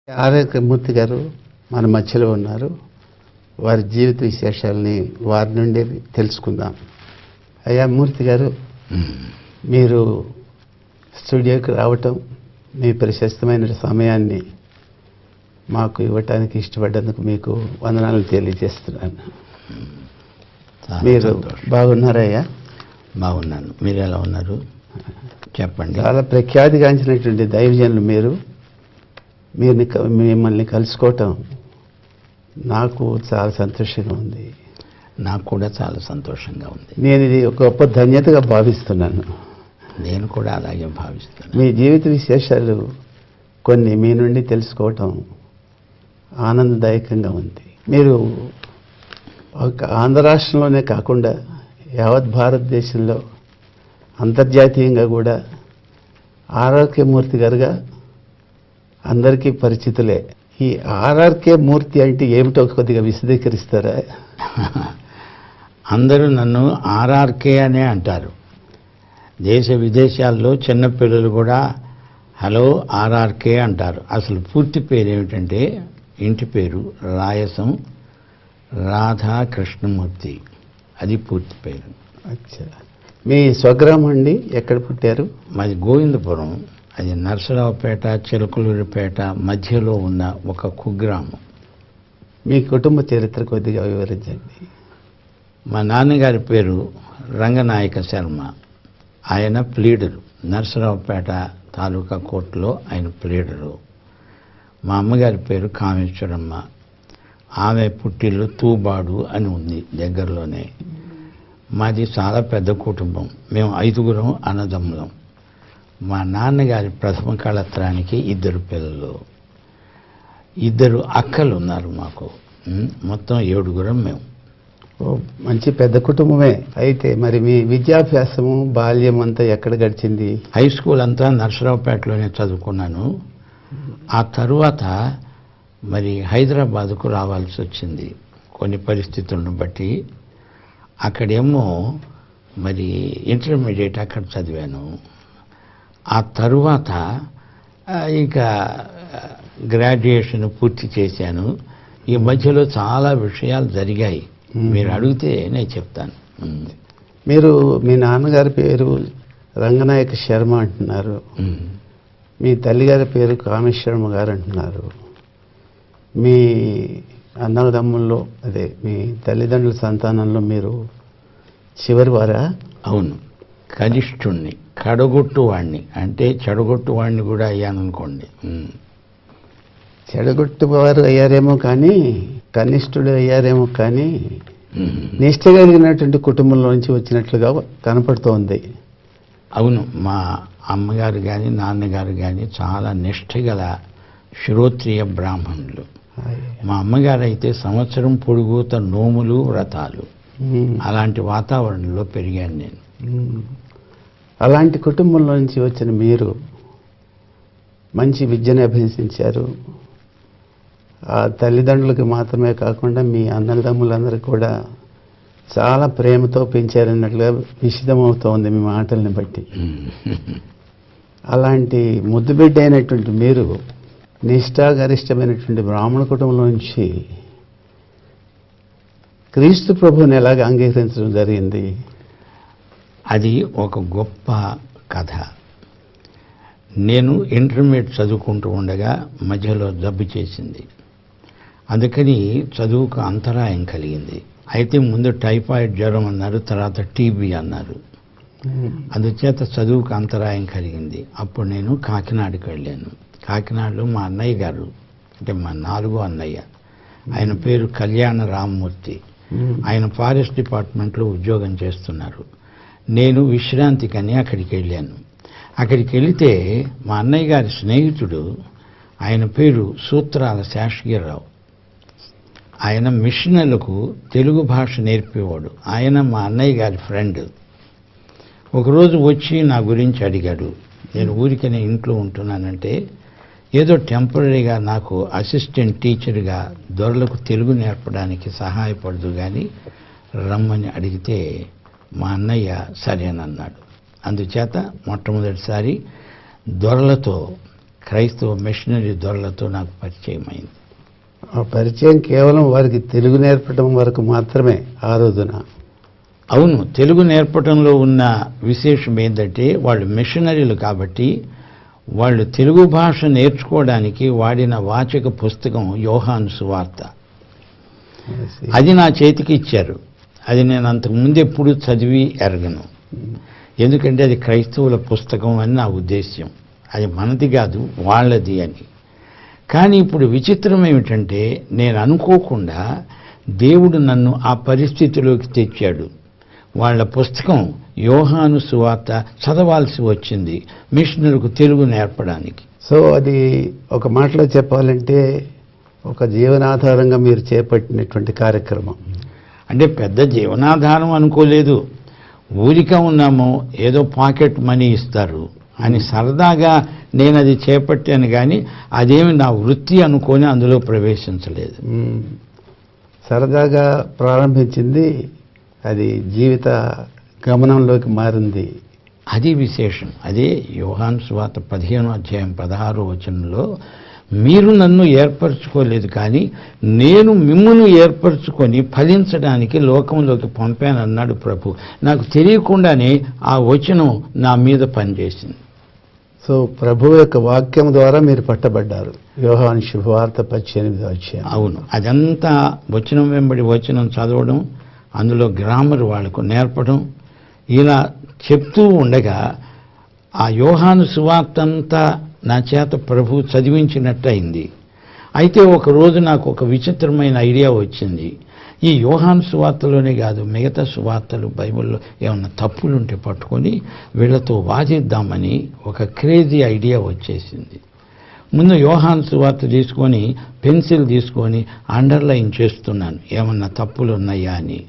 RR మూర్తి గారు మన మధ్యలో ఉన్నారు. వారి జీవిత విశేషాలని వారి నుండి తెలుసుకుందాం. అయ్యా మూర్తి గారు, మీరు స్టూడియోకి రావటం, మీ ప్రశస్తమైన సమయాన్ని మాకు ఇవ్వటానికి ఇష్టపడ్డందుకు మీకు వందనాలు తెలియజేస్తున్నాను. మీరు బాగున్నారయ్యా? బాగున్నాను. మీరు ఎలా ఉన్నారు చెప్పండి. చాలా ప్రఖ్యాతిగాంచినటువంటి దైవజనులు మీరు. మిమ్మల్ని కలుసుకోవటం నాకు చాలా సంతోషంగా ఉంది. నాకు కూడా చాలా సంతోషంగా ఉంది. నేను ఇది ఒక గొప్ప ధన్యతగా భావిస్తున్నాను. నేను కూడా అలాగే భావిస్తాను. మీ జీవిత విశేషాలు కొన్ని మీ నుండి తెలుసుకోవటం ఆనందదాయకంగా ఉంది. మీరు ఒక ఆంధ్ర రాష్ట్రంలోనే కాకుండా యావత్ భారతదేశంలో అంతర్జాతీయంగా కూడా ఆర్ఆర్కే మూర్తి గారుగా అందరికీ పరిచితులే. ఈ ఆర్ఆర్కే మూర్తి అంటే ఏమిటో కొద్దిగా విశదీకరిస్తారా? అందరూ నన్ను ఆర్ఆర్కే అనే అంటారు. దేశ విదేశాల్లో చిన్నపిల్లలు కూడా హలో ఆర్ఆర్కే అంటారు. అసలు పూర్తి పేరు ఏమిటంటే, ఇంటి పేరు రాయసం రాధా కృష్ణమూర్తి, అది పూర్తి పేరు. అచ్చా. మీ స్వగ్రామం అండి? ఎక్కడ పుట్టారు? మాది గోవిందపురం. అది నరసరావుపేట చిలకలూరిపేట మధ్యలో ఉన్న ఒక కుగ్రామం. మీ కుటుంబ చరిత్ర కొద్దిగా వివరించండి. మా నాన్నగారి పేరు రంగనాయక శర్మ. ఆయన ప్లీడరు. నరసరావుపేట తాలూకా కోర్టులో ఆయన ప్లీడరు. మా అమ్మగారి పేరు కామేశ్వరమ్మ. ఆమె పుట్టిల్లు తూబాడు అని ఉంది దగ్గరలోనే. మాది చాలా పెద్ద కుటుంబం. మేము 5 అన్నదమ్ములం. మా నాన్నగారి ప్రథమ కళత్రానికి 2 పిల్లలు, 2 అక్కలు ఉన్నారు మాకు. మొత్తం 7 మేము. మంచి పెద్ద కుటుంబమే. అయితే మరి మీ విద్యాభ్యాసము బాల్యం అంతా ఎక్కడ గడిచింది? హై స్కూల్ అంతా నరసరావుపేటలోనే చదువుకున్నాను. ఆ తరువాత మరి హైదరాబాదుకు రావాల్సి వచ్చింది కొన్ని పరిస్థితులను బట్టి. అక్కడేమో మరి ఇంటర్మీడియట్ అక్కడ చదివాను. ఆ తరువాత ఇక గ్రాడ్యుయేషన్ పూర్తి చేశాను. ఈ మధ్యలో చాలా విషయాలు జరిగాయి. మీరు అడిగితే నేను చెప్తాను. మీరు మీ నాన్నగారి పేరు రంగనాయక శర్మ అంటున్నారు, మీ తల్లిగారి పేరు కామేశ్వరమ్మ గారు అంటున్నారు. మీ అన్నదమ్ముల్లో, అదే మీ తల్లిదండ్రుల సంతానంలో మీరు చివరి వారా? అవును, కనిష్ఠుణ్ణి, కడగొట్టువాణ్ణి. అంటే చెడగొట్టువాణ్ణి కూడా అయ్యాను అనుకోండి. చెడగొట్టువారు అయ్యారేమో కానీ, కనిష్ఠుడు అయ్యారేమో కానీ, నిష్ట కలిగినటువంటి కుటుంబంలో నుంచి వచ్చినట్లుగా కనపడుతోంది. అవును, మా అమ్మగారు కానీ నాన్నగారు కానీ చాలా నిష్ఠగల శ్రోత్రియ బ్రాహ్మణులు. మా అమ్మగారు అయితే సంవత్సరం పొడుగుత నోములు వ్రతాలు. అలాంటి వాతావరణంలో పెరిగాను నేను. అలాంటి కుటుంబంలో నుంచి వచ్చిన మీరు మంచి విద్యను అభ్యసించారు. ఆ తల్లిదండ్రులకి మాత్రమే కాకుండా మీ అన్నదమ్ములందరూ కూడా చాలా ప్రేమతో పెంచారన్నట్లుగా విషిదమవుతోంది మీ మాటల్ని బట్టి. అలాంటి ముద్దుబిడ్డ అయినటువంటి మీరు నిష్ఠాగరిష్టమైనటువంటి బ్రాహ్మణ కుటుంబంలో నుంచి క్రీస్తు ప్రభువుని ఎలాగ అంగీకరించడం జరిగింది? అది ఒక గొప్ప కథ. నేను ఇంటర్మీడియట్ చదువుకుంటూ ఉండగా మధ్యలో జబ్బు చేసింది. అందుకని చదువుకు అంతరాయం కలిగింది. అయితే ముందు టైఫాయిడ్ జ్వరం అన్నారు, తర్వాత టీబీ అన్నారు. అందుచేత చదువుకు అంతరాయం కలిగింది. అప్పుడు నేను కాకినాడకి వెళ్ళాను. కాకినాడలో మా అన్నయ్య గారు, అంటే మా 4వ అన్నయ్య, ఆయన పేరు కళ్యాణ రామ్మూర్తి. ఆయన ఫారెస్ట్ డిపార్ట్మెంట్లో ఉద్యోగం చేస్తున్నారు. నేను విశ్రాంతికని అక్కడికి వెళ్ళాను. అక్కడికి వెళితే మా అన్నయ్య గారి స్నేహితుడు, ఆయన పేరు సూత్రాల శేషగిరిరావు. ఆయన మిషనలకు తెలుగు భాష నేర్పేవాడు. ఆయన మా అన్నయ్య గారి ఫ్రెండ్. ఒకరోజు వచ్చి నా గురించి అడిగాడు. నేను ఊరికనే ఇంట్లో ఉంటున్నానంటే, ఏదో టెంపరీగా నాకు అసిస్టెంట్ టీచర్గా దొరలకు తెలుగు నేర్పడానికి సహాయపడదు కానీ రమ్మని అడిగితే మా అన్నయ్య సరేనన్నాడు. అందుచేత మొట్టమొదటిసారి దొరలతో క్రైస్తవ మిషనరీ దొరలతో నాకు పరిచయం అయింది. ఆ పరిచయం కేవలం వారికి తెలుగు నేర్పడం వరకు మాత్రమే ఆ రోజున. అవును, తెలుగు నేర్పడంలో ఉన్న విశేషం ఏంటంటే వాళ్ళు మిషనరీలు కాబట్టి వాళ్ళు తెలుగు భాష నేర్చుకోవడానికి వాడిన వాచక పుస్తకం యోహాను సువార్త. అది నా చేతికి ఇచ్చారు. అది నేను అంతకుముందు ఎప్పుడు చదివి ఎరగను, ఎందుకంటే అది క్రైస్తవుల పుస్తకం అని నా ఉద్దేశ్యం. అది మనది కాదు, వాళ్ళది అని. కానీ ఇప్పుడు విచిత్రం ఏమిటంటే నేను అనుకోకుండా దేవుడు నన్ను ఆ పరిస్థితిలోకి తెచ్చాడు. వాళ్ళ పుస్తకం యోహాను సువార్త చదవాల్సి వచ్చింది మిషనరీకు తెలుగు నేర్పడానికి. సో అది ఒక మాటలో చెప్పాలంటే ఒక జీవనాధారంగా మీరు చేపట్టినటువంటి కార్యక్రమం. అంటే పెద్ద జీవనాధారం అనుకోలేదు, ఊరిక ఉన్నాము, ఏదో పాకెట్ మనీ ఇస్తారు అని సరదాగా నేను అది చేపట్టాను, కానీ అదేమి నా వృత్తి అనుకొని అందులో ప్రవేశించలేదు. సరదాగా ప్రారంభించింది, అది జీవిత గమనంలోకి మారింది. అది విశేషం. అదే యోహాను సువార్త 15వ అధ్యాయం 16వ వచనంలో, మీరు నన్ను ఏర్పరచుకోలేదు కానీ నేను మిమ్మును ఏర్పరచుకొని ఫలించడానికి లోకంలోకి పంపానన్నాడు ప్రభు. నాకు తెలియకుండానే ఆ వచనం నా మీద పనిచేసింది. సో ప్రభు యొక్క వాక్యం ద్వారా మీరు పట్టబడ్డారు. యోహాను శుభవార్త 18వ అధ్యాయం. అవును, అదంతా వచనం వెంబడి వచనం చదవడం, అందులో గ్రామర్ వాళ్లకు నేర్పడం, ఇలా చెప్తూ ఉండగా ఆ యోహాను సువార్త అంతా నా చేత ప్రభు చదివించినట్టయింది. అయితే ఒకరోజు నాకు ఒక విచిత్రమైన ఐడియా వచ్చింది. ఈ యోహాను సువార్తలోనే కాదు, మిగతా సువార్తలు బైబిల్లో ఏమన్నా తప్పులుంటే పట్టుకొని వీళ్లతో వాదిద్దామని ఒక క్రేజీ ఐడియా వచ్చేసింది. ముందు యోహాను సువార్త తీసుకొని పెన్సిల్ తీసుకొని అండర్లైన్ చేస్తున్నాను ఏమన్నా తప్పులు ఉన్నాయా అని.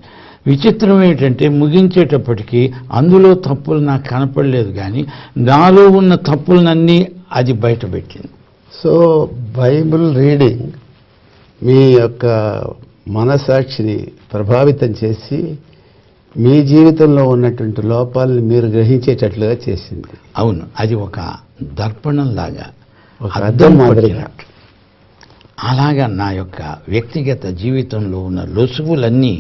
విచిత్రం ఏంటంటే ముగించేటప్పటికీ అందులో తప్పులు నాకు కనపడలేదు, కానీ నాలో ఉన్న తప్పులనన్నీ అది బయటపెట్టింది. సో బైబిల్ రీడింగ్ మీ యొక్క మనసాక్షిని ప్రభావితం చేసి మీ జీవితంలో ఉన్నటువంటి లోపాలను మీరు గ్రహించేటట్లుగా చేసింది. అవును, అది ఒక దర్పణంలాగా, ఒక అద్దం మాదిరిగా. అలాగా నా యొక్క వ్యక్తిగత జీవితంలో ఉన్న లొసుగులన్నీ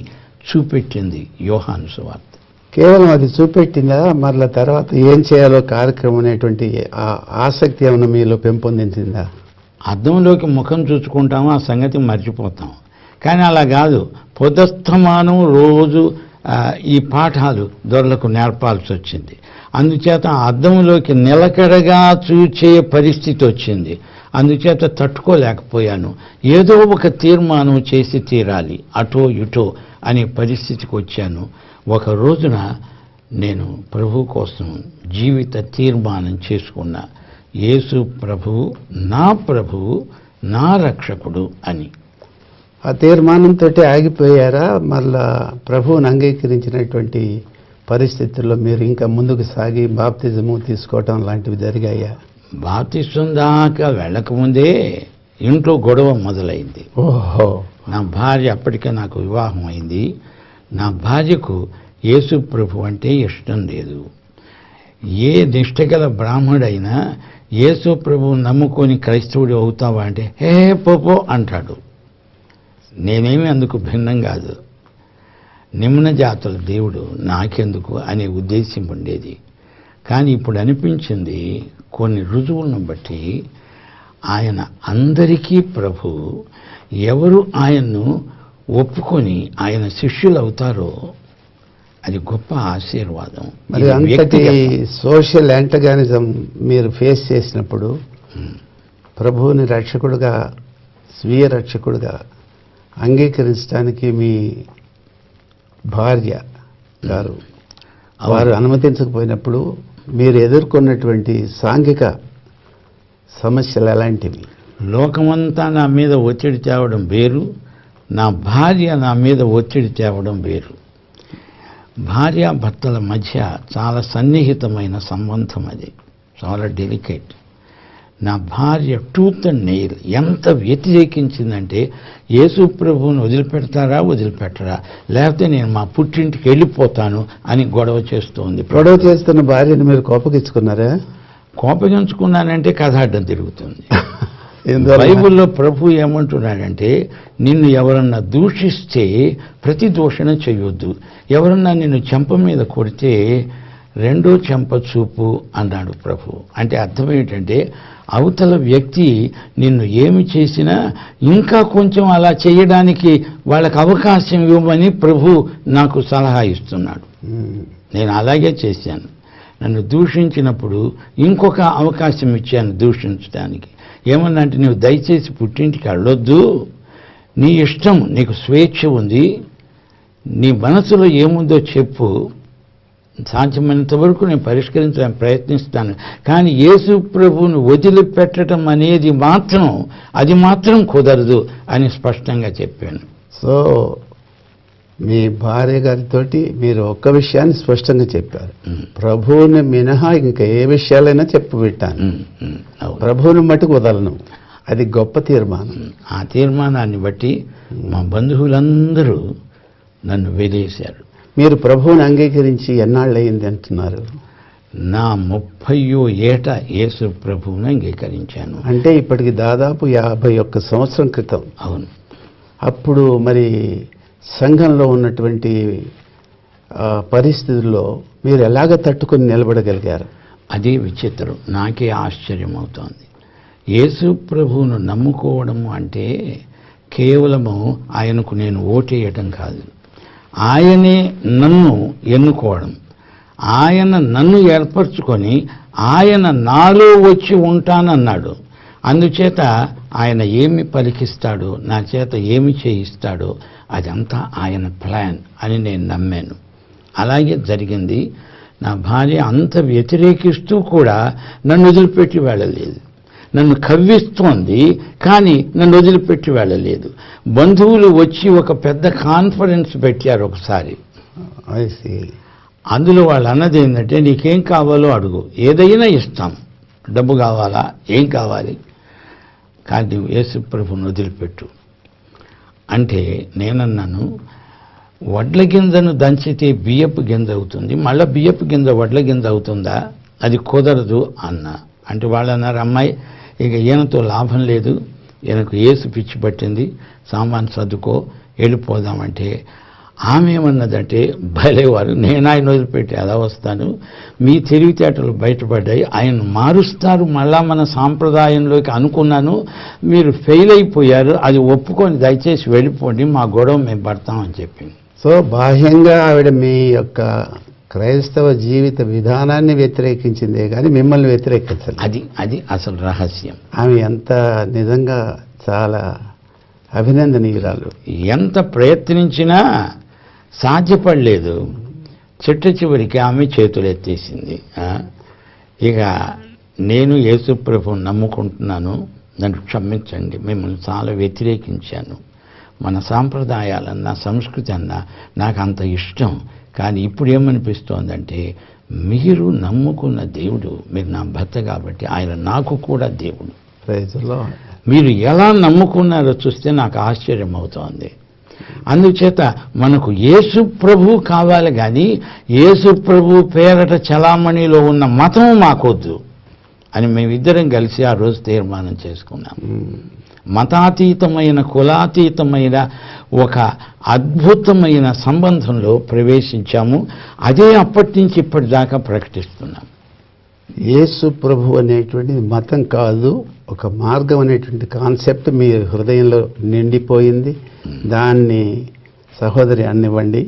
చూపెట్టింది యోహాను సువార్త. కేవలం అది చూపెట్టిందా, మరలా తర్వాత ఏం చేయాలో కార్యక్రమం అనేటువంటి ఆ ఆసక్తి ఏమైనా మీలో పెంపొందించిందా? అద్దంలోకి ముఖం చూసుకుంటాము, ఆ సంగతి మర్చిపోతాం. కానీ అలా కాదు, పొదస్తమానం రోజు ఈ పాఠాలు దొరలకు నేర్పాల్సి వచ్చింది. అందుచేత ఆ అద్దంలోకి నిలకడగా చూచే పరిస్థితి వచ్చింది. అందుచేత తట్టుకోలేకపోయాను. ఏదో ఒక తీర్మానం చేసి తీరాలి, అటో ఇటో అనే పరిస్థితికి వచ్చాను. ఒక రోజున నేను ప్రభు కోసం జీవిత తీర్మానం చేసుకున్నా, యేసు ప్రభువు నా రక్షకుడు అని. ఆ తీర్మానంతో ఆగిపోయారా? మళ్ళా ప్రభువుని అంగీకరించినటువంటి పరిస్థితుల్లో మీరు ఇంకా ముందుకు సాగి బాప్తిజము తీసుకోవటం లాంటివి జరిగాయా? బాప్తిజం దాకా వెళ్ళకముందే ఇంట్లో గొడవ మొదలైంది. ఓహో. నా భార్య, అప్పటికే నాకు వివాహం అయింది, నా భార్యకు యేసు ప్రభు అంటే ఇష్టం లేదు. ఏ నిష్టగల బ్రాహ్మడైనా యేసు ప్రభువు నమ్ముకొని క్రైస్తవుడు అవుతావా అంటే హే పోపో అంటాడు. నేనేమి అందుకు భిన్నం కాదు. నిమ్న జాతుల దేవుడు నాకెందుకు అనే ఉద్దేశం ఉండేది. కానీ ఇప్పుడు అనిపించింది, కొన్ని రుజువులను బట్టి ఆయన అందరికీ ప్రభు. ఎవరు ఆయన్ను ఒప్పుకొని ఆయన శిష్యులు అవుతారో అది గొప్ప ఆశీర్వాదం. మరి అంతటి సోషల్ యాంటగానిజం మీరు ఫేస్ చేసినప్పుడు ప్రభువుని రక్షకుడుగా, స్వీయ రక్షకుడుగా అంగీకరించడానికి మీ భార్య గారు వారు అనుమతించకపోయినప్పుడు మీరు ఎదుర్కొన్నటువంటి సాంఘిక సమస్యలు ఎలాంటివి? లోకమంతా నా మీద ఒత్తిడి తేవడం వేరు, నా భార్య నా మీద ఒత్తిడి తేవడం వేరు. భార్యాభర్తల మధ్య చాలా సన్నిహితమైన సంబంధం, అది చాలా డెలికేట్. నా భార్య టూత్ అండ్ నెయిల్ ఎంత వ్యతిరేకించిందంటే, యేసు ప్రభువుని వదిలిపెడతారా వదిలిపెట్టరా, లేకపోతే నేను మా పుట్టింటికి వెళ్ళిపోతాను అని గొడవ చేస్తోంది. గొడవ చేస్తున్న భార్యను మీరు కోపగించుకున్నారా? కోపగించుకున్నానంటే కథ అడ్డం తిరుగుతుంది. ఎందువల్ల? బైబిల్లో ప్రభు ఏమంటున్నాడంటే, నిన్ను ఎవరన్నా దూషిస్తే ప్రతి దూషణ చేయొద్దు, ఎవరన్నా నిన్ను చెంప మీద కొడితే రెండో చెంప చూపు అన్నాడు ప్రభు. అంటే అర్థం ఏంటంటే, అవతల వ్యక్తి నిన్ను ఏమి చేసినా ఇంకా కొంచెం అలా చేయడానికి వాళ్ళకి అవకాశం ఇవ్వమని ప్రభు నాకు సలహా ఇస్తున్నాడు. నేను అలాగే చేశాను. నన్ను దూషించినప్పుడు ఇంకొక అవకాశం ఇచ్చాను దూషించడానికి. ఏమన్నా అంటే, నువ్వు దయచేసి పుట్టింటికి వెళ్ళొద్దు, నీ ఇష్టం, నీకు స్వేచ్ఛ ఉంది, నీ మనసులో ఏముందో చెప్పు, సాధ్యమైనంత వరకు నేను పరిష్కరించడానికి ప్రయత్నిస్తాను, కానీ యేసు ప్రభువును వదిలిపెట్టడం అనేది మాత్రం, అది మాత్రం కుదరదు అని స్పష్టంగా చెప్పాను. సో మీ భార్య గారితో మీరు ఒక్క విషయాన్ని స్పష్టంగా చెప్పారు, ప్రభువుని మినహా ఇంకా ఏ విషయాలైనా చెప్పబెట్టాను, ప్రభువుని మటుకు వదలను. అది గొప్ప తీర్మానం. ఆ తీర్మానాన్ని బట్టి మా బంధువులందరూ నన్ను వెలేశారు. మీరు ప్రభువుని అంగీకరించి ఎన్నాళ్ళు అయింది అంటున్నారు? నా 30వ ఏట యేసు ప్రభువుని అంగీకరించాను. అంటే ఇప్పటికి దాదాపు 51 సంవత్సరం క్రితం. అవును. అప్పుడు మరి సంఘంలో ఉన్నటువంటి పరిస్థితుల్లో మీరు ఎలాగ తట్టుకొని నిలబడగలిగారు? అదే విచిత్రం, నాకే ఆశ్చర్యం అవుతోంది. యేసు ప్రభువును నమ్ముకోవడము అంటే కేవలము ఆయనకు నేను ఓటేయటం కాదు, ఆయనే నన్ను ఎన్నుకోవడం, ఆయన నన్ను ఏర్పరచుకొని ఆయన నాలో వచ్చి ఉంటానన్నాడు. అందుచేత ఆయన ఏమి పలికిస్తాడో, నా చేత ఏమి చేయిస్తాడో అదంతా ఆయన ప్లాన్ అని నేను నమ్మాను. అలాగే జరిగింది. నా భార్య అంత వ్యతిరేకిస్తూ కూడా నన్ను వదిలిపెట్టి వెళ్ళలేదు. నన్ను కవ్విస్తోంది, కానీ నన్ను వదిలిపెట్టి వెళ్ళలేదు. బంధువులు వచ్చి ఒక పెద్ద కాన్ఫరెన్స్ పెట్టారు ఒకసారి. అందులో వాళ్ళు అన్నది ఏంటంటే, నీకేం కావాలో అడుగు, ఏదైనా ఇస్తాం, డబ్బు కావాలా, ఏం కావాలి, కానీ నువ్వు యేసు ప్రభువును వదిలిపెట్టు అంటే నేనన్నాను, వడ్ల గింజను దంచితే బియ్యపు గింజ అవుతుంది, మళ్ళీ బియ్యపు గింజ వడ్ల గింజ అవుతుందా, అది కుదరదు అన్నా. అంటే వాళ్ళు అన్నారు, అమ్మాయి ఇక ఈయనతో లాభం లేదు, ఈయనకు యేసు పిచ్చి పట్టింది, సామాన్ సర్దుకో వెళ్ళిపోదామంటే ఆమె ఏమన్నదంటే, భలేవారు, నేను ఆయన వదిలిపెట్టి ఎలా వస్తాను, మీ తెలివితేటలు బయటపడ్డాయి, ఆయన మారుస్తారు మళ్ళా మన సాంప్రదాయంలోకి అనుకున్నాను, మీరు ఫెయిల్ అయిపోయారు, అది ఒప్పుకొని దయచేసి వెళ్ళిపోండి, మా గొడవ మేము పడతామని చెప్పింది. సో బాహ్యంగా ఆవిడ మీ యొక్క క్రైస్తవ జీవిత విధానాన్ని వ్యతిరేకించిందే కానీ మిమ్మల్ని వ్యతిరేకించలేదు. అది అసలు రహస్యం. ఆమె ఎంత నిజంగా చాలా అభినందనీయురాలు. ఎంత ప్రయత్నించినా సాధ్యపడలేదు. చివరికి ఆమె చేతులు ఎత్తేసింది. ఇక నేను యేసు ప్రభువుని నమ్ముకుంటున్నాను, నన్ను క్షమించండి, మిమ్మల్ని చాలా వ్యతిరేకించాను, మన సాంప్రదాయాలన్నా సంస్కృతి అన్నా నాకు అంత ఇష్టం, కానీ ఇప్పుడు ఏమనిపిస్తోందంటే, మీరు నమ్ముకున్న దేవుడు, మీరు నా భర్త కాబట్టి ఆయన నాకు కూడా దేవుడు, ప్రైజ్లో మీరు ఎలా నమ్ముకున్నారో చూస్తే నాకు ఆశ్చర్యం అవుతోంది. అందుచేత మనకు యేసు ప్రభు కావాలి, కానీ యేసు ప్రభు పేరట చలామణిలో ఉన్న మతం మాకొద్దు అని మేమిద్దరం కలిసి ఆ రోజు తీర్మానం చేసుకున్నాం. మతాతీతమైన, కులాతీతమైన ఒక అద్భుతమైన సంబంధంలో ప్రవేశించాము. అదే అప్పటి నుంచి ఇప్పటిదాకా ప్రకటిస్తున్నాం. యేసు ప్రభు అనేటువంటిది మతం కాదు, ఒక మార్గం అనేటువంటి కాన్సెప్ట్ మీ హృదయంలో నిండిపోయింది. దాన్ని సహోదరి అన్నివ్వండి,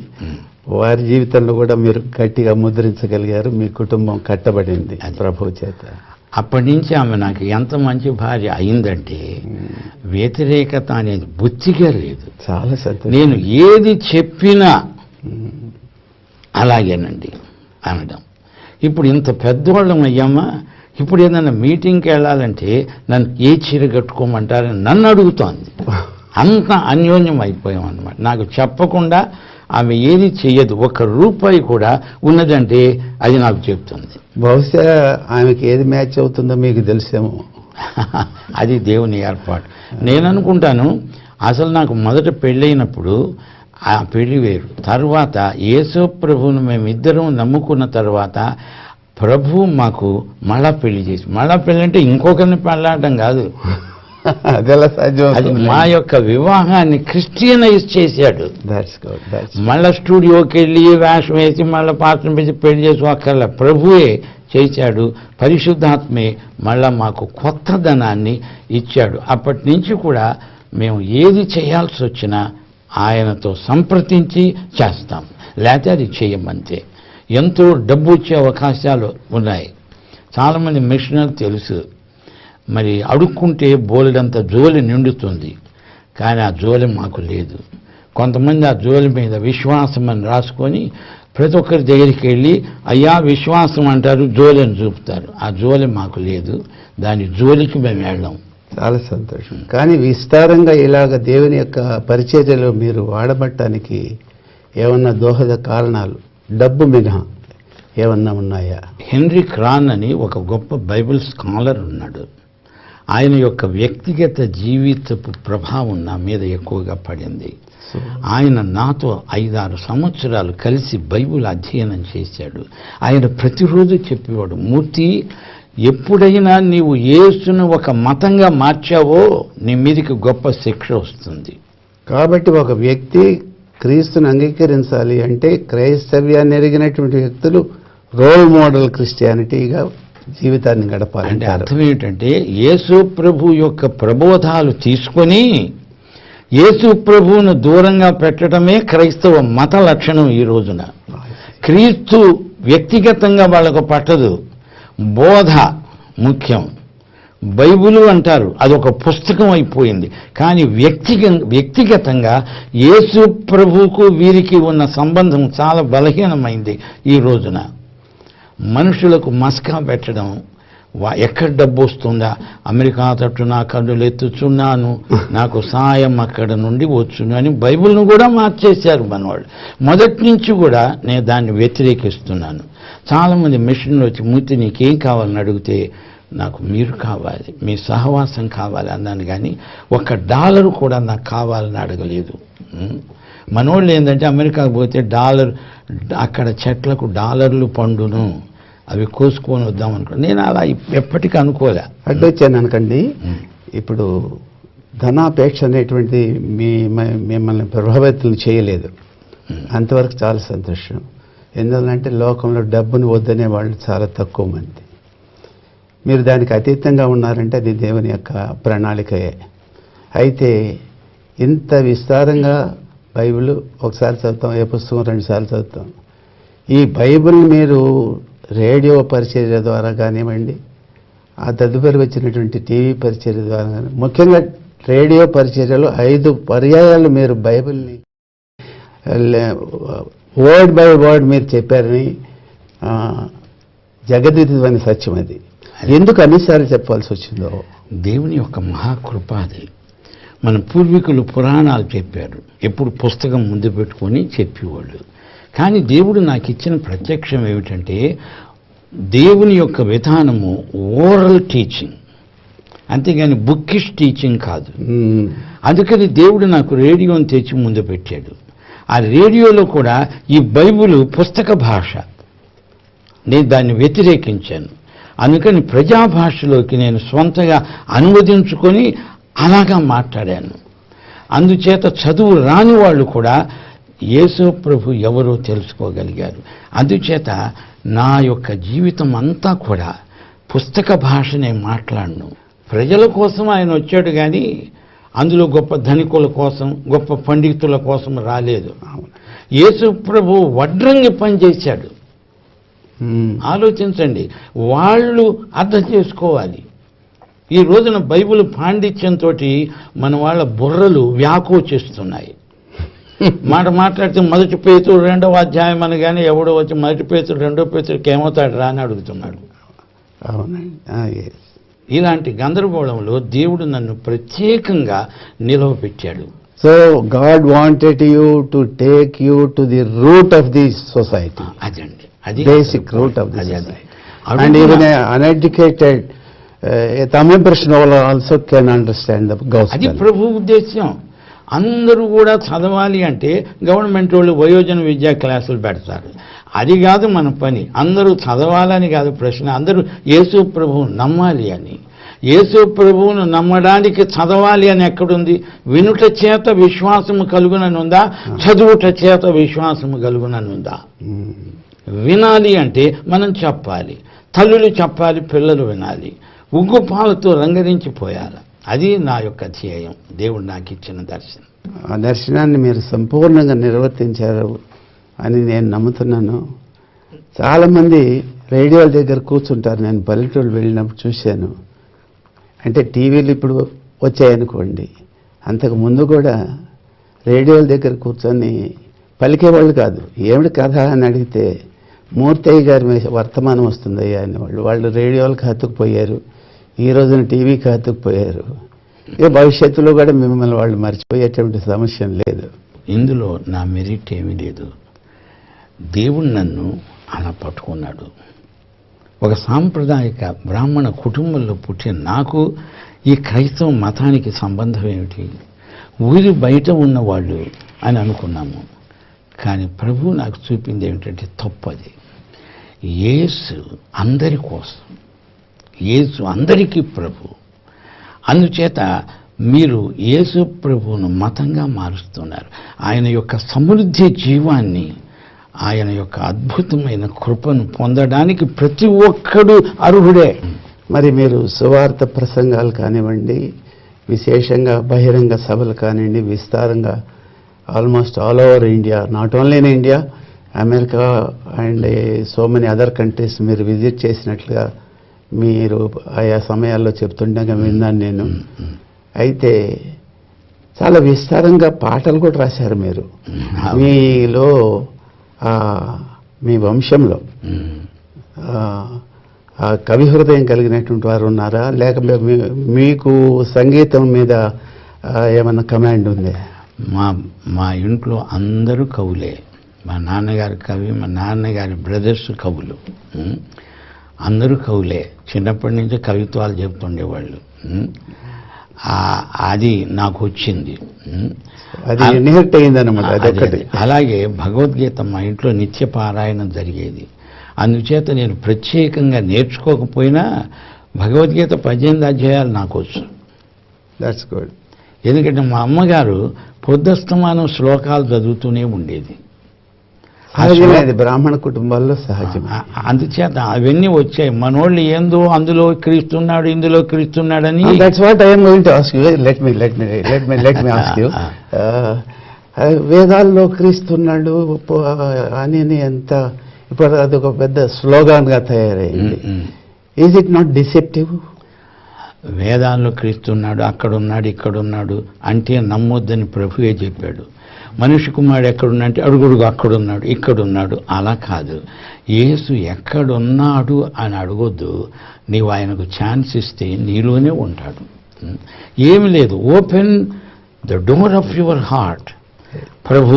వారి జీవితంలో కూడా మీరు గట్టిగా ముద్రించగలిగారు, మీ కుటుంబం కట్టబడింది ప్రభు చేత. అప్పటి నుంచి ఆమె నాకు ఎంత మంచి భార్య అయిందంటే, వ్యతిరేకత అనేది బుద్ధిగా లేదు. చాలా సంతోషం. నేను ఏది చెప్పినా అలాగేనండి అనడం. ఇప్పుడు ఇంత పెద్దవాళ్ళం అయ్యామా, ఇప్పుడు ఏదైనా మీటింగ్కి వెళ్ళాలంటే నన్ను ఏ చీర కట్టుకోమంటారని నన్ను అడుగుతోంది. అంత అన్యోన్యం అయిపోయాం అన్నమాట. నాకు చెప్పకుండా ఆమె ఏది చెయ్యదు. ₹1 కూడా ఉన్నదంటే అది నాకు చెప్తుంది. బహుశా ఆమెకి ఏది మ్యాచ్ అవుతుందో మీకు తెలిసేమో. అది దేవుని ఏర్పాటు. నేను అనుకుంటాను, అసలు నాకు మొదట పెళ్ళైనప్పుడు ఆ పెళ్లి వేరు, తర్వాత యేసు ప్రభువును మేమిద్దరం నమ్ముకున్న తర్వాత ప్రభు మాకు మళ్ళా పెళ్లి చేసి, మళ్ళా పెళ్లి అంటే ఇంకొకరిని పెళ్ళాడడం కాదు, అదెలా సాధ్యం అది మా యొక్క వివాహాన్ని క్రిస్టియనైజ్ చేశాడు. మళ్ళా స్టూడియోకి వెళ్ళి వేషం వేసి మళ్ళీ పాత్ర పెట్టి పెళ్లి చేసుకోక్కర్లా, ప్రభువే చేశాడు. పరిశుద్ధాత్మే మళ్ళా మాకు కొత్తదనాన్ని ఇచ్చాడు. అప్పటి నుంచి కూడా మేము ఏది చేయాల్సి వచ్చినా ఆయనతో సంప్రదించి చేస్తాం, లేకపోతే అది చేయమంతే. ఎంతో డబ్బు వచ్చే అవకాశాలు ఉన్నాయి. చాలామంది మిషనరీ తెలుసు, మరి అడుక్కుంటే బోలెడంత జోలి నిండుతుంది, కానీ ఆ జోలి మాకు లేదు. కొంతమంది ఆ జోలి మీద విశ్వాసం అని రాసుకొని ప్రతి ఒక్కరి దగ్గరికి వెళ్ళి అయ్యా విశ్వాసం అంటారు, జోలిని చూపుతారు. ఆ జోలి మాకు లేదు, దాని జోలికి మేము వెళ్ళాం. చాలా సంతోషం. కానీ విస్తారంగా ఇలాగ దేవుని యొక్క పరిచర్యలో మీరు వాడబట్టడానికి ఏమన్నా దోహద కారణాలు డబ్బు మినహా ఏమన్నా ఉన్నాయా? హెన్రీ క్రాన్ అని ఒక గొప్ప బైబిల్ స్కాలర్ ఉన్నాడు. ఆయన యొక్క వ్యక్తిగత జీవితపు ప్రభావం నా మీద ఎక్కువగా పడింది. ఆయన నాతో 5-6 సంవత్సరాలు కలిసి బైబిల్ అధ్యయనం చేశాడు. ఆయన ప్రతిరోజు చెప్పేవాడు, మూర్తి, ఎప్పుడైనా నీవు యేసును ఒక మతంగా మార్చావో నీ మీదకి గొప్ప శిక్ష వస్తుంది. కాబట్టి ఒక వ్యక్తి క్రీస్తుని అంగీకరించాలి అంటే క్రైస్తవ్యాన్ని ఎరిగినటువంటి వ్యక్తులు రోల్ మోడల్ క్రిస్టియానిటీగా జీవితాన్ని గడపాలి. అంటే అర్థం ఏంటంటే యేసు ప్రభు యొక్క ప్రబోధాలు తీసుకొని యేసు ప్రభువును దూరంగా పెట్టడమే క్రైస్తవ మత లక్షణం. ఈ రోజున క్రీస్తు వ్యక్తిగతంగా వాళ్ళకు పట్టదు, బోధ ముఖ్యం. బైబిలు అంటారు, అదొక పుస్తకం అయిపోయింది. కానీ వ్యక్తిగతంగా యేసు ప్రభువుకు వీరికి ఉన్న సంబంధం చాలా బలహీనమైంది. ఈ రోజున మనుషులకు మస్కా పెట్టడం, ఎక్కడ డబ్బు వస్తుందా, అమెరికా తట్టు నా కన్నులు ఎత్తుచున్నాను, నాకు సాయం అక్కడ నుండి వచ్చును అని బైబిల్ను కూడా మార్చేశారు మనవాళ్ళు. మొదటి నుంచి కూడా నేను దాన్ని వ్యతిరేకిస్తున్నాను. చాలామంది మిషన్లు వచ్చి మూర్తి నీకేం కావాలని అడిగితే నాకు మీరు కావాలి, మీ సహవాసం కావాలి అన్నాను, కానీ $1 కూడా నాకు కావాలని అడగలేదు. మనోళ్ళు ఏంటంటే అమెరికాకు పోతే అక్కడ చెట్లకు డాలర్లు పండును, అవి కోసుకొని వద్దాం అనుకో. నేను అలా ఎప్పటికీ అనుకోలే. అడ్డొచ్చాను అనకండి. ఇప్పుడు ధనాపేక్ష అనేటువంటిది మిమ్మల్ని ప్రభావితం చేయలేదు, అంతవరకు చాలా సంతోషం. ఎందుకంటే లోకంలో డబ్బును వద్దనే వాళ్ళు చాలా తక్కువ మంది. మీరు దానికి అతీతంగా ఉన్నారంటే అది దేవుని యొక్క ప్రణాళికయే. అయితే ఇంత విస్తారంగా బైబిల్ ఒకసారి చదువుతాం, ఏ పుస్తకం 2 సార్లు చదువుతాం. ఈ బైబిల్ మీరు రేడియో పరిచర్య ద్వారా కానివ్వండి, ఆ తదుపరి వచ్చినటువంటి టీవీ పరిచర్య ద్వారా కానీ, ముఖ్యంగా రేడియో పరిచర్యలో 5 పర్యాయాలు మీరు బైబిల్ని వర్డ్ బై వర్డ్ మీరు చెప్పారని జగద్విదితమైన సత్యం. అది ఎందుకు అన్నిసార్లు చెప్పాల్సి వచ్చిందో దేవుని యొక్క మహాకృప అది. మన పూర్వీకులు పురాణాలు చెప్పారు, ఎప్పుడు పుస్తకం ముందు పెట్టుకొని చెప్పేవాళ్ళు. కానీ దేవుడు నాకు ఇచ్చిన ప్రత్యక్షం ఏమిటంటే దేవుని యొక్క విధానము ఓరల్ టీచింగ్, అంతేగాని బుక్కిష్ టీచింగ్ కాదు. అందుకని దేవుడు నాకు రేడియోని తెచ్చి ముందు పెట్టాడు. ఆ రేడియోలో కూడా ఈ బైబిల్ పుస్తక భాష, నేను దాన్ని వ్యతిరేకించాను. అందుకని ప్రజాభాషలోకి నేను స్వంతగా అనువదించుకొని అలాగా మాట్లాడాను. అందుచేత చదువు రాని వాళ్ళు కూడా యేసు ప్రభు ఎవరో తెలుసుకోగలిగారు. అందుచేత నా యొక్క జీవితం అంతా కూడా పుస్తక భాషనే మాట్లాడను. ప్రజల కోసం ఆయన వచ్చాడు, కానీ అందులో గొప్ప ధనికుల కోసం, గొప్ప పండితుల కోసం రాలేదు. యేసు ప్రభు వడ్రంగి పనిచేశాడు. ఆలోచించండి, వాళ్ళు అర్థం చేసుకోవాలి. ఈ రోజున బైబిల్ పాండిత్యంతో మన వాళ్ళ బుర్రలు వ్యాకోచిస్తున్నాయి. మాట్లాడితే 1 పేతురు 2వ అధ్యాయం అనగానే ఎవడో వచ్చి 1 పేతురు 2వ పేతురుకి ఏమవుతాడు రా అని అడుగుతున్నాడు. ఇలాంటి గందరగోళంలో దేవుడు నన్ను ప్రత్యేకంగా నిలవపెట్టాడు. So God wanted you to take you to the root of the society. అదండి, అది basic root of the society. And even uneducated Tamil person also can understand the gospel. అది ప్రభు ఉద్దేశం. అందరూ కూడా చదవాలి అంటే గవర్నమెంట్ వాళ్ళు వయోజన విద్యా క్లాసులు పెడతారు. అది కాదు మన పని. అందరూ చదవాలని కాదు ప్రశ్న, అందరూ యేసు ప్రభువు నమ్మాలి అని. యేసు ప్రభువును నమ్మడానికి చదవాలి అని ఎక్కడుంది? వినుట చేత విశ్వాసము కలుగుననుందా, చదువుట చేత విశ్వాసము కలుగుననుందా? వినాలి అంటే మనం చెప్పాలి, తల్లులు చెప్పాలి, పిల్లలు వినాలి, ఉగ్గు పాలతో రంగరించిపోయాలి. అది నా యొక్క ధ్యేయం, దేవుడు నాకు ఇచ్చిన దర్శనం. ఆ దర్శనాన్ని మీరు సంపూర్ణంగా నిర్వర్తించారు అని నేను నమ్ముతున్నాను. చాలామంది రేడియోల దగ్గర కూర్చుంటారు. నేను పల్లెటూరు వెళ్ళినప్పుడు చూశాను. అంటే టీవీలు ఇప్పుడు వచ్చాయనుకోండి, అంతకు ముందు కూడా రేడియోల దగ్గర కూర్చొని పలికేవాళ్ళు కాదు. ఏమిటి కథ అని అడిగితే మూర్తయ్య గారి వర్తమానం వస్తుందయ్యా అనేవాళ్ళు. వాళ్ళు రేడియోలకు హత్తుకుపోయారు, ఈ రోజున టీవీకి హత్తుకుపోయారు. ఇక భవిష్యత్తులో కూడా మిమ్మల్ని వాళ్ళు మర్చిపోయేటువంటి సమస్య లేదు. ఇందులో నా మెరిట్ ఏమీ లేదు. దేవుడు నన్ను అలా పట్టుకున్నాడు. ఒక సాంప్రదాయిక బ్రాహ్మణ కుటుంబంలో పుట్టిన నాకు ఈ క్రైస్తవ మతానికి సంబంధం ఏమిటి? ఊరి బయట ఉన్నవాళ్ళు అని అనుకున్నాము. కానీ ప్రభువు నాకు చూపింది ఏమిటంటే తప్పది. యేసు అందరి కోసం, యేసు అందరికీ ప్రభు. అందుచేత మీరు యేసు ప్రభువును మతంగా మారుస్తున్నారు. ఆయన యొక్క సమృద్ధి జీవాన్ని, ఆయన యొక్క అద్భుతమైన కృపను పొందడానికి ప్రతి ఒక్కడు అర్హుడే. మరి మీరు సువార్త ప్రసంగాలు కానివ్వండి, విశేషంగా బహిరంగ సభలు కానివ్వండి, విస్తారంగా almost all over India, not only in India, America and so many other countries మీరు విజిట్ చేసినట్లుగా మీరు ఆయా సమయాల్లో చెప్తుండగా విన్నాను నేను. అయితే చాలా విస్తారంగా పాటలు కూడా రాశారు మీరు. మీలో మీ వంశంలో కవి హృదయం కలిగినటువంటి వారు ఉన్నారా, లేక మీకు సంగీతం మీద ఏమన్నా కమాండ్ ఉంది? మా ఇంట్లో అందరూ కవులే. మా నాన్నగారి కవి, మా నాన్నగారి బ్రదర్స్ కవులు, అందరూ కవులే. చిన్నప్పటి నుంచి కవిత్వాలు చెప్తుండేవాళ్ళు. అది నాకు వచ్చింది, అది ఇన్హెరిట్ అయిందన్నమాట. అదొకటి. అలాగే భగవద్గీత మా ఇంట్లో నిత్య పారాయణం జరిగేది. అందుచేత నేను ప్రత్యేకంగా నేర్చుకోకపోయినా భగవద్గీత 18 అధ్యాయాలు నాకు వచ్చు. That's good. ఎందుకంటే మా అమ్మగారు పొద్దస్తమానం శ్లోకాలు చదువుతూనే ఉండేది. అది బ్రాహ్మణ కుటుంబాల్లో సహజం. అందుచేత అవన్నీ వచ్చాయి. మనోళ్ళు ఏందో అందులో క్రీస్తున్నాడు, ఇందులో క్రీస్తున్నాడని. That's what I am going to ask you. Let me ask you. వేదాల్లో క్రీస్తున్నాడు అని ఎంత ఇప్పుడు అదొక పెద్ద స్లోగాన్గా తయారైంది. Is it not deceptive? వేదాల్లో క్రీస్తున్నాడు, అక్కడున్నాడు, ఇక్కడున్నాడు అంటే నమ్మొద్దని ప్రభువే చెప్పాడు. మనిషి కుమారుడు ఎక్కడున్నాడంటే అడుగుడుగు అక్కడున్నాడు, ఇక్కడున్నాడు. అలా కాదు. యేసు ఎక్కడున్నాడు అని అడగొద్దు. నీవు ఆయనకు ఛాన్స్ ఇస్తే నీలోనే ఉంటాడు. ఏమి లేదు, open the door of your heart. ప్రభు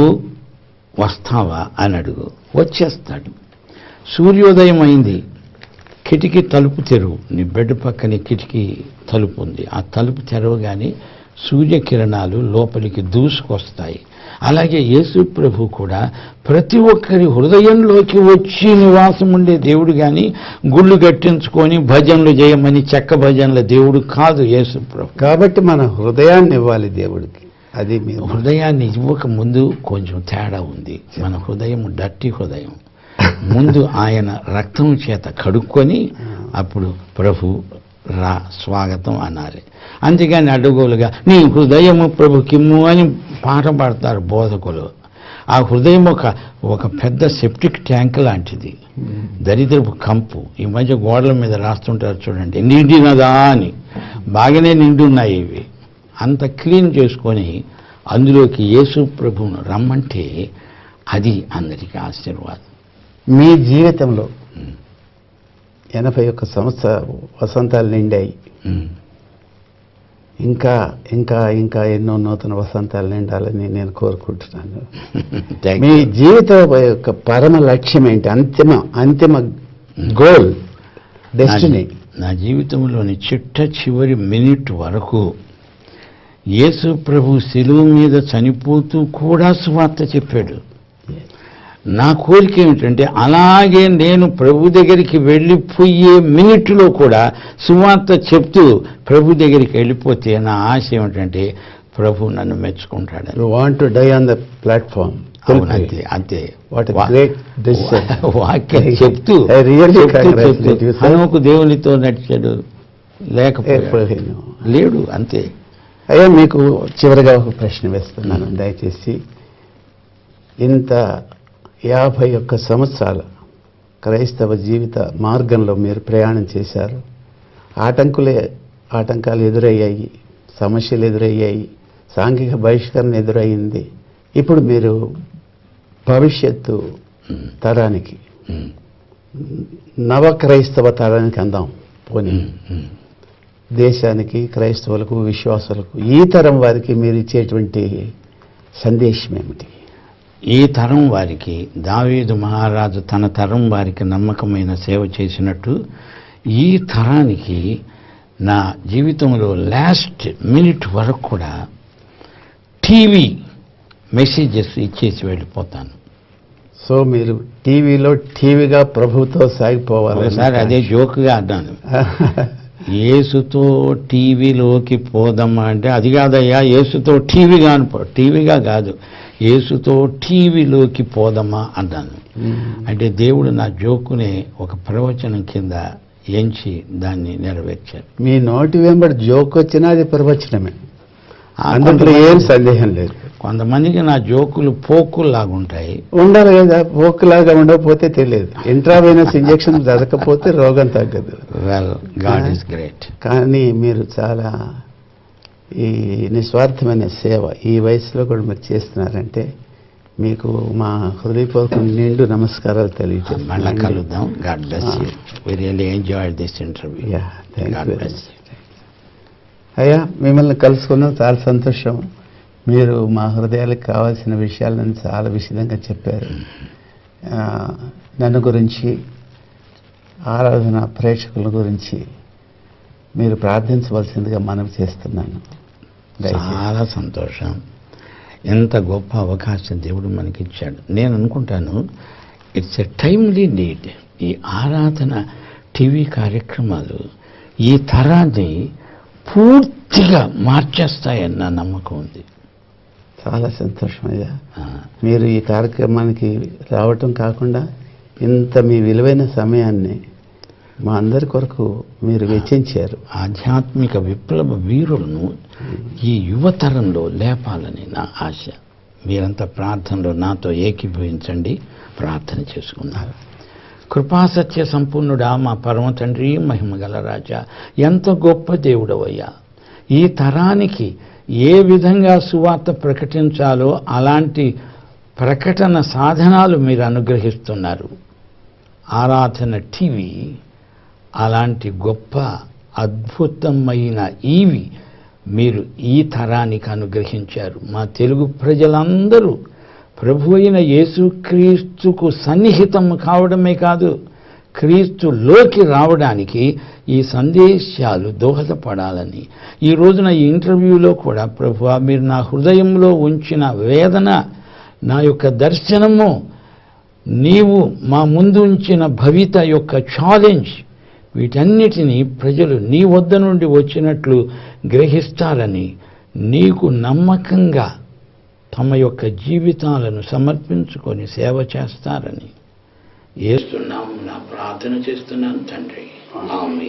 వస్తావా అని అడుగు, వచ్చేస్తాడు. సూర్యోదయం అయింది, కిటికీ తలుపు తెరువు. నీ బెడ్ పక్కనే కిటికీ తలుపు ఉంది. ఆ తలుపు తెరవగానే సూర్యకిరణాలు లోపలికి దూసుకొస్తాయి. అలాగే యేసు ప్రభు కూడా ప్రతి ఒక్కరి హృదయంలోకి వచ్చి నివాసం ఉండే దేవుడు. కానీ గుళ్ళు కట్టించుకొని భజనలు చేయమని చెక్క భజనల దేవుడు కాదు యేసు ప్రభు. కాబట్టి మన హృదయాన్ని ఇవ్వాలి దేవుడికి. అది హృదయాన్ని ఇవ్వక ముందు కొంచెం తేడా ఉంది. మన హృదయం డర్టీ హృదయం. ముందు ఆయన రక్తం చేత కడుక్కొని అప్పుడు ప్రభు రా స్వాగతం అనాలి. అంతేగాని అడ్డగోలుగా నీ హృదయము ప్రభుకిమ్ము అని పాట పాడతారు బోధకులు. ఆ హృదయం ఒక పెద్ద సెప్టిక్ ట్యాంక్ లాంటిది, దరిద్రపు కంపు. ఈ మధ్య గోడల మీద రాస్తుంటారు చూడండి, నిండినదా అని. బాగానే నిండున్నాయి ఇవి. అంత క్లీన్ చేసుకొని అందులోకి యేసు ప్రభువును రమ్మంటే అది అందరికీ ఆశీర్వాదం. మీ జీవితంలో 81 సంవత్సర వసంతాలు నిండాయి. ఇంకా ఇంకా ఇంకా ఎన్నో నూతన వసంతాలు నిండాలని నేను కోరుకుంటున్నాను. మీ జీవితం యొక్క పరమ లక్ష్యం ఏంటి? అంతిమ గోల్, డెస్టినీ? నా జీవితంలోని చిట్ట చివరి మినిట్ వరకు యేసు ప్రభు శిలువ మీద చనిపోతూ కూడా సువార్త చెప్పాడు. నా కోరిక ఏమిటంటే అలాగే నేను ప్రభు దగ్గరికి వెళ్ళిపోయే మినిట్లో కూడా సువార్త చెప్తూ ప్రభు దగ్గరికి వెళ్ళిపోతే నా ఆశ ఏమిటంటే ప్రభు నన్ను మెచ్చుకుంటాడు. You want to die on the platform. అంతే అంతే. What a great decision. వాక్యం చెప్తూ I really congratulate you, sir. హనోకు దేవునితో నడిచాడు, లేకపోయాడు, లేడు, అంతే. అయ్యా, మీకు చివరిగా ఒక ప్రశ్న వేస్తున్నాను. దయచేసి ఇంత 51 సంవత్సరాల క్రైస్తవ జీవిత మార్గంలో మీరు ప్రయాణం చేశారు. ఆటంకాలు ఎదురయ్యాయి, సమస్యలు ఎదురయ్యాయి, సాంఘిక బహిష్కరణ ఎదురయ్యింది. ఇప్పుడు మీరు భవిష్యత్తు తరానికి, నవ క్రైస్తవ తరానికి అందాం పోనీ, దేశానికి, క్రైస్తవులకు, విశ్వాసులకు, ఈ తరం వారికి మీరు ఇచ్చేటువంటి సందేశం ఏమిటి? ఈ తరం వారికి దావీదు మహారాజు తన తరం వారికి నమ్మకమైన సేవ చేసినట్టు ఈ తరానికి నా జీవితంలో లాస్ట్ మినిట్ వరకు కూడా టీవీ మెసేజెస్ ఇచ్చేసి వెళ్ళిపోతాను. సో మీరు టీవీగా ప్రభుతో సాగిపోవాలి. ఒకసారి అదే జోక్గా అన్నాను, యేసుతో టీవీలోకి పోదమ్మా అంటే, అది కాదయ్యా యేసుతో టీవీగా కాదు, యేసుతో టీవీలోకి పోదమ్మా అన్నాను. అంటే దేవుడు నా జోకునే ఒక ప్రవచనం కింద ఎంచి దాన్ని నెరవేర్చారు. మీ నోటి వెంబడి జోక్ వచ్చినా అది ప్రవచనమే, అందులో ఏం సందేహం లేదు. కొంతమందికి నా జోకులు పోకుల్లాగుంటాయి. ఉండాలి కదా, పోకులాగా ఉండకపోతే తెలియదు. ఇంట్రావెనస్ ఇంజెక్షన్ జరగకపోతే రోగం తగ్గదు. Well, God is great. కానీ మీరు చాలా ఈ నిస్వార్థమైన సేవ ఈ వయసులో కూడా మీరు చేస్తున్నారంటే మీకు మా హృదయపూర్వక నిండు నమస్కారాలు మళ్ళా తెలియజేస్తున్నాను. కలుద్దాం. God bless you. We really enjoyed this interview. God bless you. అయ్యా, మిమ్మల్ని కలుసుకున్నాం, చాలా సంతోషం. మీరు మా హృదయాలకు కావాల్సిన విషయాలను చాలా విశదంగా చెప్పారు. నన్ను గురించి, ఆరాధన ప్రేక్షకుల గురించి మీరు ప్రార్థించవలసిందిగా మనవి చేస్తున్నాను. చాలా సంతోషం. ఎంత గొప్ప అవకాశం దేవుడు మనకిచ్చాడు. నేను అనుకుంటాను ఇట్స్ ఎ టైమ్లీ నీడ్. ఈ ఆరాధన టీవీ కార్యక్రమాలు ఈ తరాన్ని పూర్తిగా మార్చేస్తాయని నా నమ్మకం ఉంది. చాలా సంతోషం అయ్యా, మీరు ఈ కార్యక్రమానికి రావటం కాకుండా ఇంత మీ విలువైన సమయాన్ని మా అందరి కొరకు మీరు వెచ్చించారు. ఆధ్యాత్మిక విప్లవ వీరులను ఈ యువతరంలో లేపాలని నా ఆశ. మీరంతా ప్రార్థనలో నాతో ఏకీభవించండి, ప్రార్థన చేసుకున్నారు. కృపాసత్య సంపూర్ణుడా, మా పరమ తండ్రి, మహిమగల రాజా, ఎంత గొప్ప దేవుడవయ్యా. ఈ తరానికి ఏ విధంగా సువార్త ప్రకటించాలో అలాంటి ప్రకటన సాధనాలు మీరు అనుగ్రహిస్తున్నారు. ఆరాధన టీవీ అలాంటి గొప్ప అద్భుతమైన ఈవి మీరు ఈ తరానికి అనుగ్రహించారు. మా తెలుగు ప్రజలందరూ ప్రభు అయిన యేసుక్రీస్తుకు సన్నిహితం కావడమే కాదు, క్రీస్తులోకి రావడానికి ఈ సందేశాలు దోహదపడాలని ఈ రోజున ఈ ఇంటర్వ్యూలో కూడా ప్రభువా, మీరు నా హృదయంలో ఉంచిన వేదన, నా యొక్క దర్శనము, నీవు మా ముందు ఉంచిన భవిత యొక్క ఛాలెంజ్, వీటన్నిటినీ ప్రజలు నీ వద్ద నుండి వచ్చినట్లు గ్రహిస్తారని, నీకు నమ్మకంగా తమ యొక్క జీవితాలను సమర్పించుకొని సేవ చేస్తారని యేసు నామమున ప్రార్థన చేస్తున్నాను తండ్రి. ఆమేన్.